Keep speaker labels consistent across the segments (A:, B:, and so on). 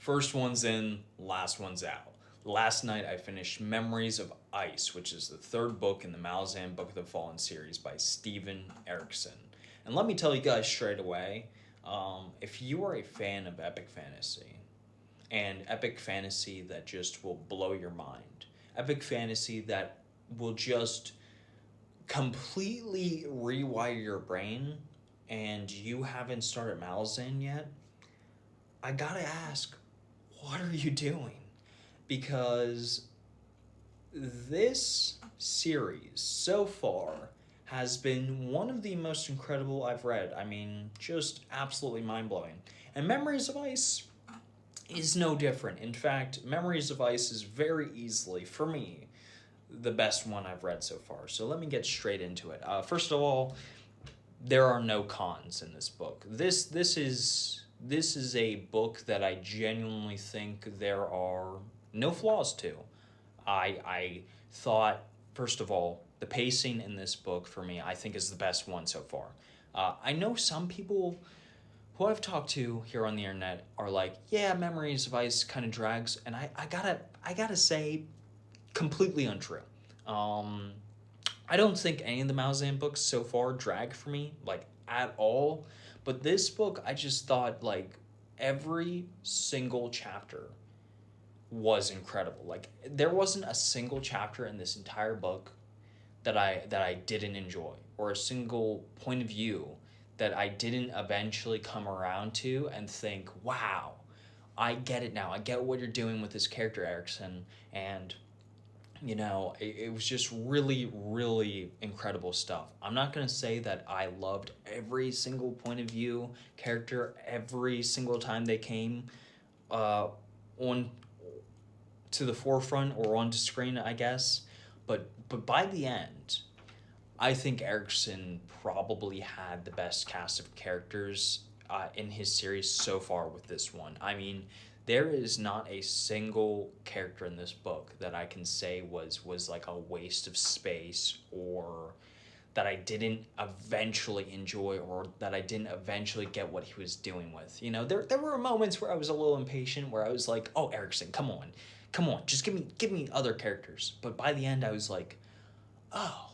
A: First one's in, last one's out. Last night I finished Memories of Ice, which is the third book in the Malazan Book of the Fallen series by Steven Erikson. And let me tell you guys straight away, if you are a fan of epic fantasy, and epic fantasy that just will blow your mind, epic fantasy that will just completely rewire your brain, and you haven't started Malazan yet, I gotta ask, what are you doing? Because this series so far has been one of the most incredible I've read. I mean, just absolutely mind blowing. And Memories of Ice is no different. In fact, Memories of Ice is very easily, for me, the best one I've read so far. So let me get straight into it. First of all, there are no cons in this book. This is a book that I genuinely think there are no flaws to. I thought, first of all, the pacing in this book for me, I think, is the best one so far. I know some people who I've talked to here on the internet are like, yeah, Memories of Ice kind of drags, and I gotta say, completely untrue. I don't think any of the Malazan books so far drag for me, like, at all. But this book, I just thought, like, every single chapter was incredible. Like, there wasn't a single chapter in this entire book that I didn't enjoy, or a single point of view that I didn't eventually come around to and think, wow, I get it now. I get what you're doing with this character, Erikson. And it was just really, really incredible stuff. I'm not going to say that I loved every single point of view character every single time they came on to the forefront or onto screen, I guess. But by the end, I think Erikson probably had the best cast of characters in his series so far with this one. I mean, there is not a single character in this book that I can say was like a waste of space, or that I didn't eventually enjoy, or that I didn't eventually get what he was doing with. There were moments where I was a little impatient, where I was like, oh, Erikson, come on, just give me other characters. But by the end, I was like, oh,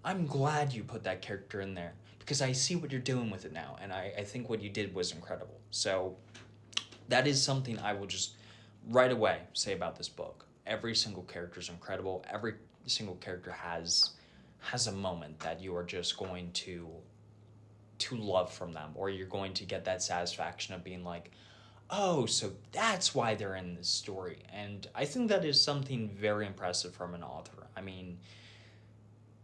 A: I'm glad you put that character in there, because I see what you're doing with it now, and I think what you did was incredible. So that is something I will just right away say about this book. Every single character is incredible. Every single character has a moment that you are just going to love from them, or you're going to get that satisfaction of being like, oh, so that's why they're in this story. And I think that is something very impressive from an author. I mean,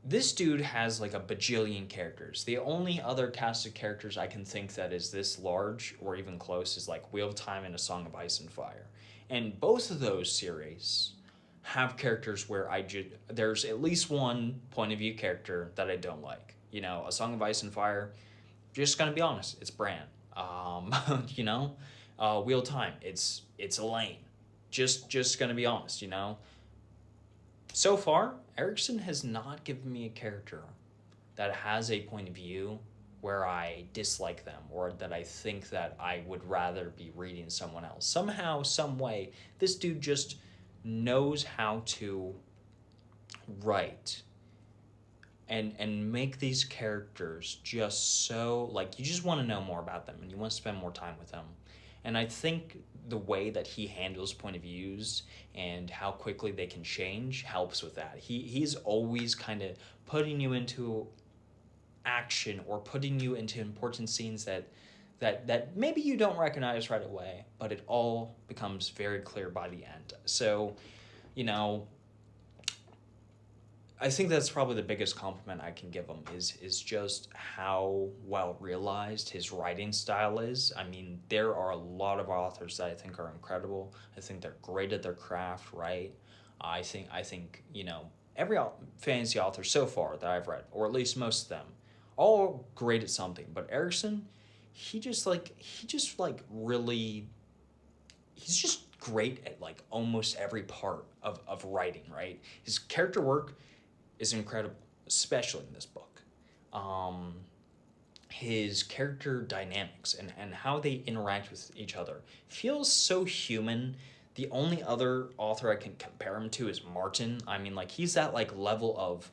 A: this dude has like a bajillion characters. The only other cast of characters I can think that is this large or even close is like Wheel of Time and A Song of Ice and Fire. And both of those series have characters where there's at least one point of view character that I don't like. A Song of Ice and Fire, just gonna be honest, it's Bran. Wheel of Time, it's Elaine. Just gonna be honest, So far, Erikson has not given me a character that has a point of view where I dislike them, or that I think that I would rather be reading someone else. Somehow, some way, this dude just knows how to write and make these characters just so, like, you just want to know more about them and you want to spend more time with them. And I think the way that he handles point of views and how quickly they can change helps with that. He's always kind of putting you into action, or putting you into important scenes that maybe you don't recognize right away, but it all becomes very clear by the end. So, I think that's probably the biggest compliment I can give him is just how well realized his writing style is. I mean, there are a lot of authors that I think are incredible. I think they're great at their craft, right? I think every fantasy author so far that I've read, or at least most of them, all great at something. But Erikson, he's just great at like almost every part of writing, right? His character work is incredible, especially in this book. his character dynamics and how they interact with each other feels so human. The only other author I can compare him to is Martin. I mean, like, he's that like level of,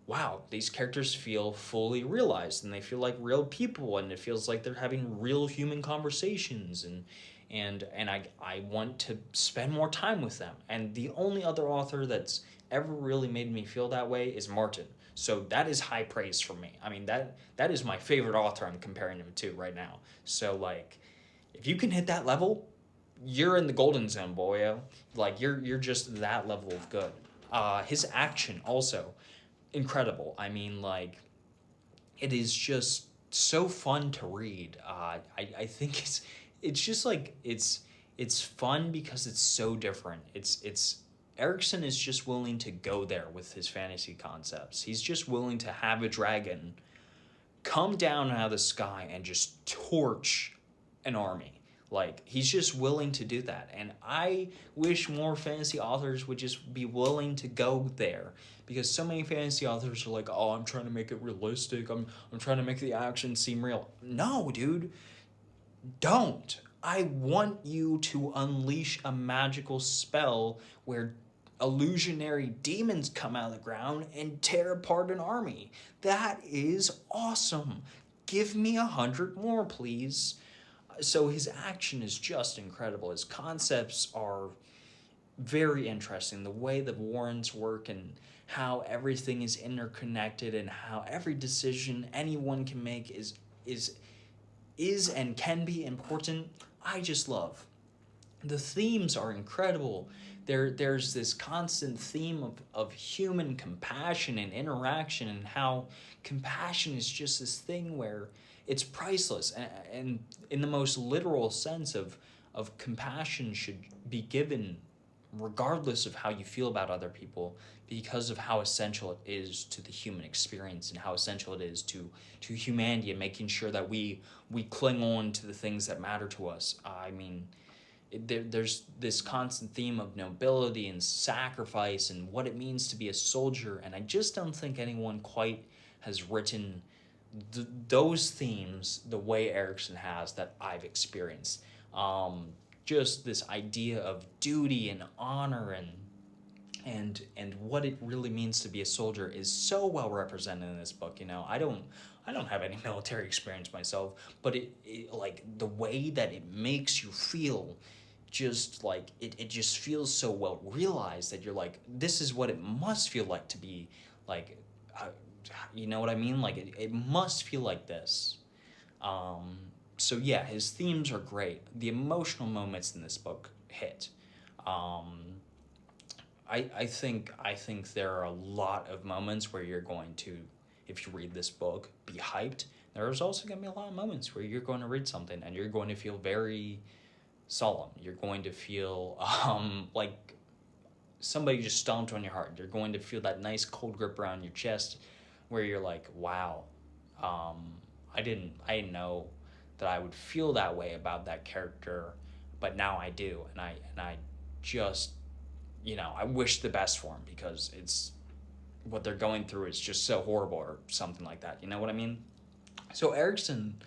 A: wow, these characters feel fully realized and they feel like real people and it feels like they're having real human conversations, and I want to spend more time with them. And the only other author that's ever really made me feel that way is Martin. So that is high praise for me. I mean, that is my favorite author I'm comparing him to right now. So like, if you can hit that level, you're in the golden zone, boyo. Like, you're just that level of good. His action also incredible. I mean, like, it is just so fun to read. I think it's just like it's fun because it's so different. It's Erikson is just willing to go there with his fantasy concepts. He's just willing to have a dragon come down out of the sky and just torch an army. Like, he's just willing to do that. And I wish more fantasy authors would just be willing to go there. Because so many fantasy authors are like, oh, I'm trying to make it realistic. I'm trying to make the action seem real. No, dude. Don't. I want you to unleash a magical spell where illusionary demons come out of the ground and tear apart an army. That is awesome. Give me 100 more, please. So his action is just incredible. His concepts are very interesting. The way the warrens work and how everything is interconnected and how every decision anyone can make is and can be important. I just love. The themes are incredible. There's this constant theme of human compassion and interaction, and how compassion is just this thing where it's priceless, and in the most literal sense of compassion should be given regardless of how you feel about other people, because of how essential it is to the human experience and how essential it is to humanity, and making sure that we cling on to the things that matter to us. I mean, there's this constant theme of nobility and sacrifice and what it means to be a soldier, and I just don't think anyone quite has written those themes the way Erikson has that I've experienced. Just this idea of duty and honor and what it really means to be a soldier is so well represented in this book. You know, I don't have any military experience myself, but it like the way that it makes you feel, just like it just feels so well realized that you're like, this is what it must feel like to be like, you know what I mean? Like, it must feel like this. So yeah, his themes are great. The emotional moments in this book hit. I think there are a lot of moments where you're going to, if you read this book, be hyped. There's also going to be a lot of moments where you're going to read something and you're going to feel very solemn. You're going to feel like somebody just stomped on your heart. You're going to feel that nice cold grip around your chest where you're like, wow, I didn't know that I would feel that way about that character, but now I do, and I just, you know, I wish the best for him, because it's what they're going through is just so horrible, or something like that. You know what I mean? So Erikson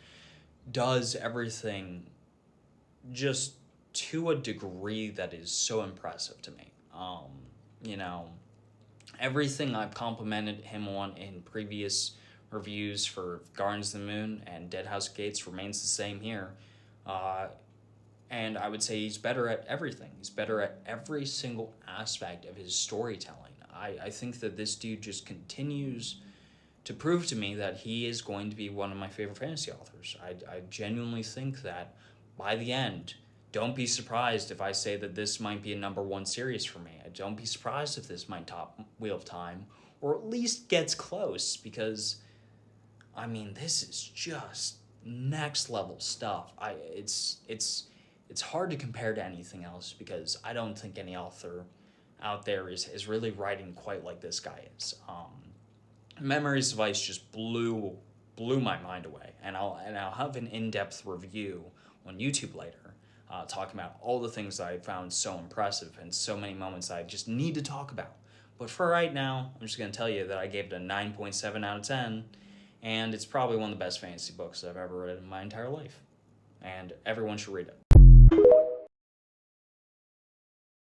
A: does everything just to a degree that is so impressive to me. You know, everything I've complimented him on in previous reviews for Gardens of the Moon and Deadhouse Gates remains the same here. And I would say he's better at everything. He's better at every single aspect of his storytelling. I think that this dude just continues to prove to me that he is going to be one of my favorite fantasy authors. I genuinely think that by the end, don't be surprised if I say that this might be a #1 series for me. Don't be surprised if this might top Wheel of Time, or at least gets close, because, I mean, this is just next level stuff. It's hard to compare to anything else, because I don't think any author out there is really writing quite like this guy is. Memories of Ice just blew my mind away, and I'll have an in-depth review on YouTube later, talking about all the things that I found so impressive and so many moments I just need to talk about. But for right now, I'm just going to tell you that I gave it a 9.7 out of 10, and it's probably one of the best fantasy books I've ever read in my entire life. And everyone should read it.